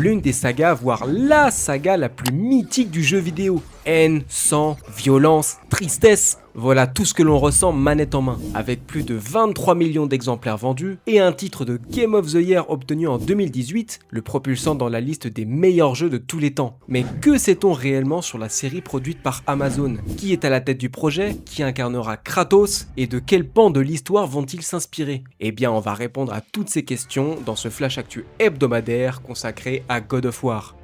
l'une des sagas, voire la saga la plus mythique du jeu vidéo. Haine, sang, violence, tristesse, voilà tout ce que l'on ressent manette en main. Avec plus de 23 millions d'exemplaires vendus et un titre de Game of the Year obtenu en 2018, le propulsant dans la liste des meilleurs jeux de tous les temps. Mais que sait-on réellement sur la série produite par Amazon? Qui est à la tête du projet? Qui incarnera Kratos? Et de quel pan de l'histoire vont-ils s'inspirer? Eh bien, on va répondre à toutes ces questions dans ce Flash Actu hebdomadaire consacré à God of War.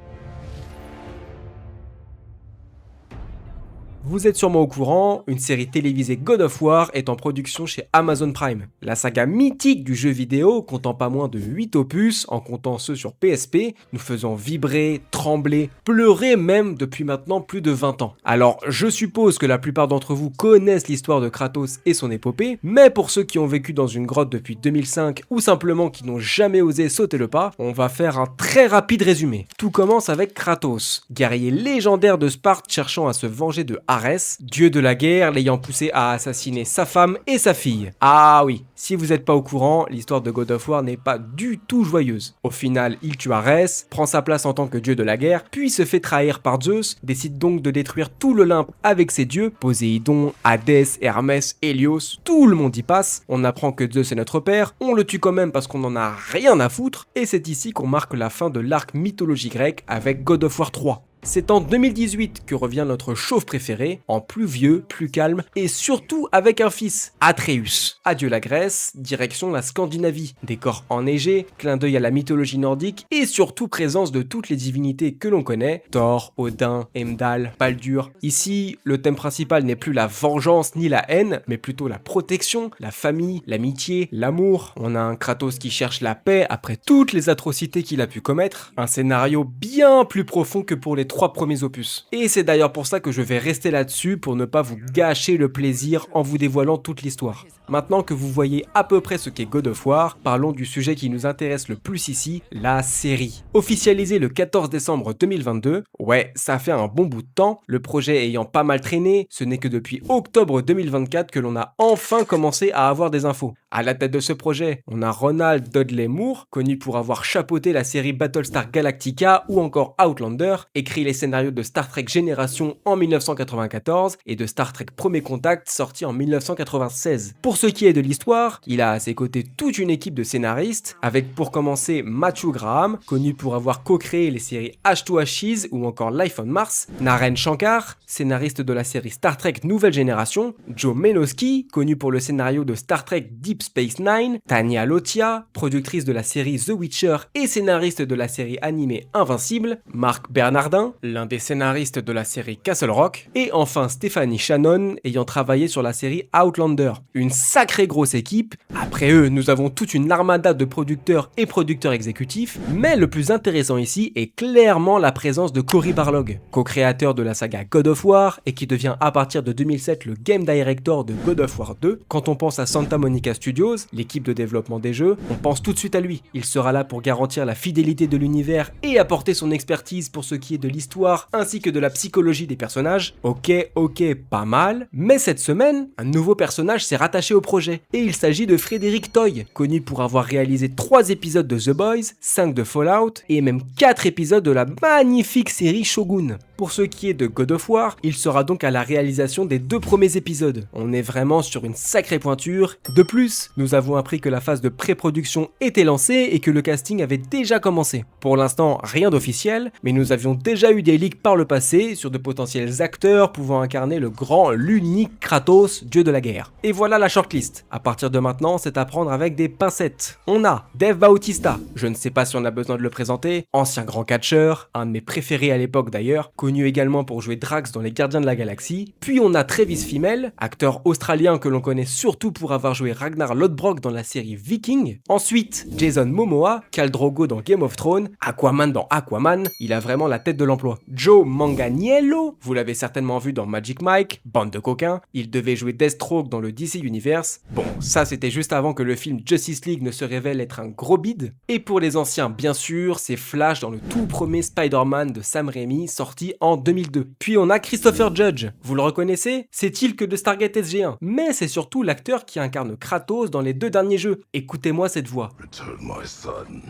Vous êtes sûrement au courant, une série télévisée God of War est en production chez Amazon Prime. La saga mythique du jeu vidéo, comptant pas moins de 8 opus, en comptant ceux sur PSP, nous faisant vibrer, trembler, pleurer même depuis maintenant plus de 20 ans. Alors, je suppose que la plupart d'entre vous connaissent l'histoire de Kratos et son épopée, mais pour ceux qui ont vécu dans une grotte depuis 2005 ou simplement qui n'ont jamais osé sauter le pas, on va faire un très rapide résumé. Tout commence avec Kratos, guerrier légendaire de Sparte cherchant à se venger de Arès, dieu de la guerre l'ayant poussé à assassiner sa femme et sa fille. Ah oui, si vous n'êtes pas au courant, l'histoire de God of War n'est pas du tout joyeuse. Au final, il tue Arès, prend sa place en tant que dieu de la guerre, puis se fait trahir par Zeus, décide donc de détruire tout l'Olympe avec ses dieux, Poséidon, Hadès, Hermès, Hélios, tout le monde y passe, on apprend que Zeus est notre père, on le tue quand même parce qu'on en a rien à foutre, et c'est ici qu'on marque la fin de l'arc mythologie grecque avec God of War 3. C'est en 2018 que revient notre chauve préféré, en plus vieux, plus calme et surtout avec un fils, Atreus. Adieu la Grèce, direction la Scandinavie. Décor enneigé, clin d'œil à la mythologie nordique et surtout présence de toutes les divinités que l'on connaît, Thor, Odin, Heimdall, Baldur. Ici, le thème principal n'est plus la vengeance ni la haine, mais plutôt la protection, la famille, l'amitié, l'amour. On a un Kratos qui cherche la paix après toutes les atrocités qu'il a pu commettre. Un scénario bien plus profond que pour les 3 premiers opus. Et c'est d'ailleurs pour ça que je vais rester là-dessus pour ne pas vous gâcher le plaisir en vous dévoilant toute l'histoire. Maintenant que vous voyez à peu près ce qu'est God of War, parlons du sujet qui nous intéresse le plus ici, la série. Officialisée le 14 décembre 2022, ouais, ça fait un bon bout de temps, le projet ayant pas mal traîné, ce n'est que depuis octobre 2024 que l'on a enfin commencé à avoir des infos. À la tête de ce projet, on a Ronald Dudley Moore, connu pour avoir chapeauté la série Battlestar Galactica ou encore Outlander, écrit les scénarios de Star Trek Génération en 1994 et de Star Trek Premier Contact sorti en 1996. Pour ce qui est de l'histoire, il a à ses côtés toute une équipe de scénaristes, avec pour commencer Matthew Graham, connu pour avoir co-créé les séries H2H's ou encore Life on Mars, Naren Shankar, scénariste de la série Star Trek Nouvelle Génération, Joe Menosky, connu pour le scénario de Star Trek Deep Space Nine, Tanya Lotia, productrice de la série The Witcher et scénariste de la série animée Invincible, Marc Bernardin, l'un des scénaristes de la série Castle Rock, et enfin Stephanie Shannon, ayant travaillé sur la série Outlander. Une sacrée grosse équipe. Après eux, nous avons toute une armada de producteurs et producteurs exécutifs, mais le plus intéressant ici est clairement la présence de Cory Barlog, co-créateur de la saga God of War et qui devient à partir de 2007 le Game Director de God of War 2. Quand on pense à Santa Monica Studios, l'équipe de développement des jeux, on pense tout de suite à lui. Il sera là pour garantir la fidélité de l'univers et apporter son expertise pour ce qui est de l'histoire ainsi que de la psychologie des personnages. Ok, pas mal, mais cette semaine, un nouveau personnage s'est rattaché au projet, et il s'agit de Frédéric Toy, connu pour avoir réalisé 3 épisodes de The Boys, 5 de Fallout, et même 4 épisodes de la magnifique série Shogun. Pour ce qui est de God of War, il sera donc à la réalisation des 2 premiers épisodes. On est vraiment sur une sacrée pointure. De plus, nous avons appris que la phase de pré-production était lancée et que le casting avait déjà commencé. Pour l'instant, rien d'officiel, mais nous avions déjà eu des leaks par le passé sur de potentiels acteurs pouvant incarner le grand, l'unique Kratos, dieu de la guerre. Et voilà la shortlist. À partir de maintenant, c'est à prendre avec des pincettes. On a Dave Bautista, je ne sais pas si on a besoin de le présenter, ancien grand catcheur, un de mes préférés à l'époque d'ailleurs, connu également pour jouer Drax dans Les Gardiens de la Galaxie. Puis on a Travis Fimmel, acteur australien que l'on connaît surtout pour avoir joué Ragnar Lodbrok dans la série Viking. Ensuite, Jason Momoa, Khal Drogo dans Game of Thrones, Aquaman dans Aquaman, il a vraiment la tête de l'emploi. Joe Manganiello, vous l'avez certainement vu dans Magic Mike, bande de coquins, il devait jouer Deathstroke dans le DC Universe. Bon, ça c'était juste avant que le film Justice League ne se révèle être un gros bide. Et pour les anciens, bien sûr, c'est Flash dans le tout premier Spider-Man de Sam Raimi sorti en 2002. Puis on a Christopher Judge, vous le reconnaissez? C'est Teal'c de Stargate SG1, mais c'est surtout l'acteur qui incarne Kratos dans les 2 derniers jeux. Écoutez-moi cette voix. Return my son,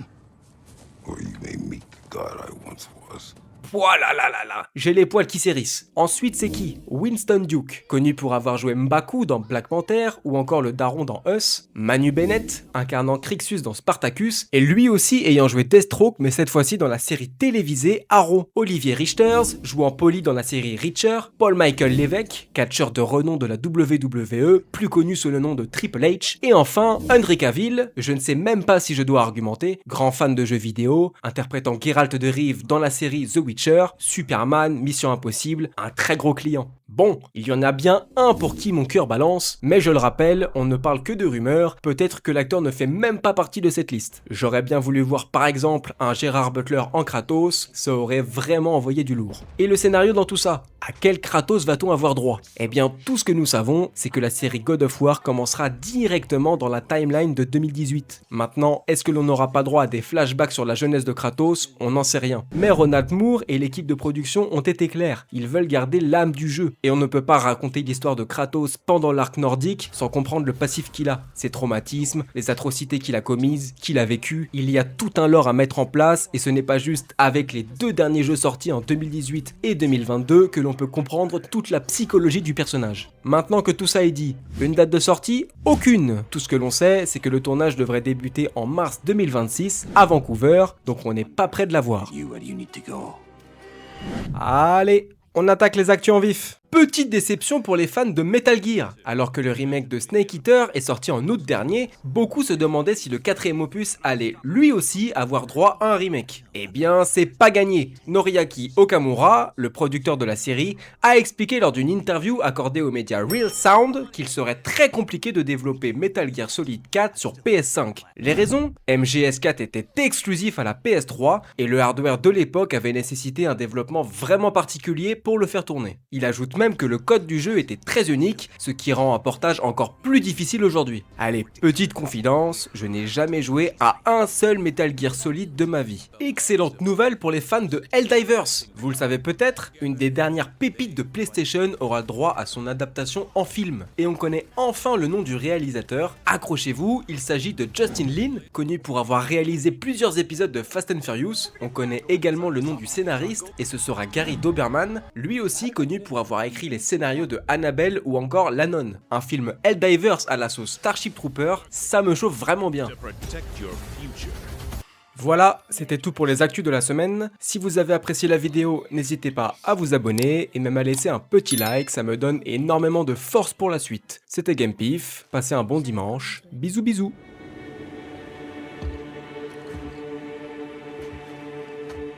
or you may meet god I once was. Voilà là là là, j'ai les poils qui s'hérissent. Ensuite c'est qui? Winston Duke, connu pour avoir joué M'Baku dans Black Panther ou encore le Daron dans Us, Manu Bennett, incarnant Crixus dans Spartacus, et lui aussi ayant joué Deathstroke mais cette fois-ci dans la série télévisée Arrow. Olivier Richters, jouant Polly dans la série Reacher, Paul Michael Levesque, catcheur de renom de la WWE, plus connu sous le nom de Triple H, et enfin Henry Cavill, je ne sais même pas si je dois argumenter, grand fan de jeux vidéo, interprétant Geralt de Rive dans la série The Witcher, Superman, Mission Impossible, un très gros client. Bon, il y en a bien un pour qui mon cœur balance, mais je le rappelle, on ne parle que de rumeurs, peut-être que l'acteur ne fait même pas partie de cette liste. J'aurais bien voulu voir par exemple un Gerard Butler en Kratos, ça aurait vraiment envoyé du lourd. Et le scénario dans tout ça? À quel Kratos va-t-on avoir droit? Eh bien, tout ce que nous savons, c'est que la série God of War commencera directement dans la timeline de 2018. Maintenant, est-ce que l'on n'aura pas droit à des flashbacks sur la jeunesse de Kratos? On n'en sait rien. Mais Ronald Moore et l'équipe de production ont été clairs, ils veulent garder l'âme du jeu, et on ne peut pas raconter l'histoire de Kratos pendant l'arc nordique sans comprendre le passif qu'il a, ses traumatismes, les atrocités qu'il a commises, qu'il a vécues. Il y a tout un lore à mettre en place, et ce n'est pas juste avec les deux derniers jeux sortis en 2018 et 2022 que l'on peut comprendre toute la psychologie du personnage. Maintenant que tout ça est dit, une date de sortie? Aucune! Tout ce que l'on sait, c'est que le tournage devrait débuter en mars 2026 à Vancouver, donc on n'est pas près de la voir. Allez, on attaque les actus en vif. Petite déception pour les fans de Metal Gear. Alors que le remake de Snake Eater est sorti en août dernier, beaucoup se demandaient si le quatrième opus allait lui aussi avoir droit à un remake. Eh bien, c'est pas gagné. Noriaki Okamura, le producteur de la série, a expliqué lors d'une interview accordée aux médias Real Sound qu'il serait très compliqué de développer Metal Gear Solid 4 sur PS5. Les raisons? MGS4 était exclusif à la PS3 et le hardware de l'époque avait nécessité un développement vraiment particulier pour le faire tourner. Il ajoute même que le code du jeu était très unique, ce qui rend un portage encore plus difficile aujourd'hui. Allez, petite confidence, je n'ai jamais joué à un seul Metal Gear Solid de ma vie. Excellente nouvelle pour les fans de Helldivers. Vous le savez peut-être, une des dernières pépites de PlayStation aura droit à son adaptation en film. Et on connaît enfin le nom du réalisateur. Accrochez-vous, il s'agit de Justin Lin, connu pour avoir réalisé plusieurs épisodes de Fast and Furious. On connaît également le nom du scénariste et ce sera Gary Doberman, lui aussi connu pour avoir écrit les scénarios de Annabelle ou encore L'Anon. Un film Helldivers à la sauce Starship Trooper, ça me chauffe vraiment bien. Voilà, c'était tout pour les actus de la semaine. Si vous avez apprécié la vidéo, n'hésitez pas à vous abonner et même à laisser un petit like, ça me donne énormément de force pour la suite. C'était GamePif, passez un bon dimanche, bisous bisous.